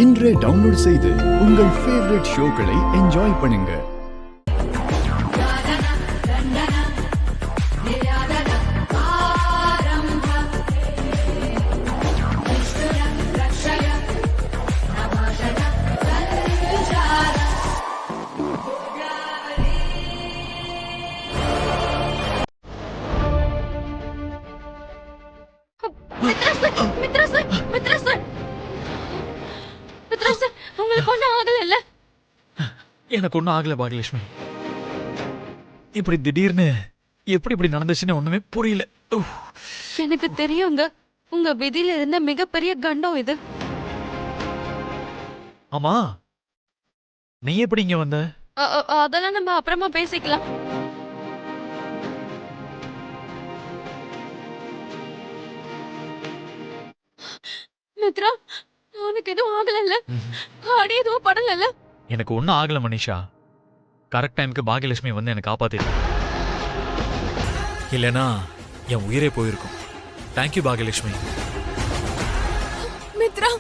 இன்றே டவுன்லோட் செய்து உங்கள் ஃபேவரட் ஷோக்களை என்ஜாய் பண்ணுங்க. எனக்கு ஒன்றும் ஆகல பாகியலட்சுமி. இப்படி திடீர்னு எப்படி இப்படி நடந்துச்சுன்னு ஒண்ணுமே புரியல. எனக்கு தெரியுங்க, உங்க விதியில இருந்த மிகப்பெரிய கண்டம் இது. ஆமா, நீ எப்படி இங்க வந்த? அதெல்லாம் நம்ம அப்புறமா பேசிக்கலாம். மித்ரா, உனக்கு எதுவும் ஆகல? அடி எதுவும் படல? எனக்கு ஒன்றும் ஆகல மனிஷா. கரெக்ட் டைமுக்கு பாகியலட்சுமி வந்து என்னை காப்பாத்திட்டு, இல்லைனா என் உயிரே போயிருக்கும். தேங்க்யூ பாகியலட்சுமி. மித்ரா,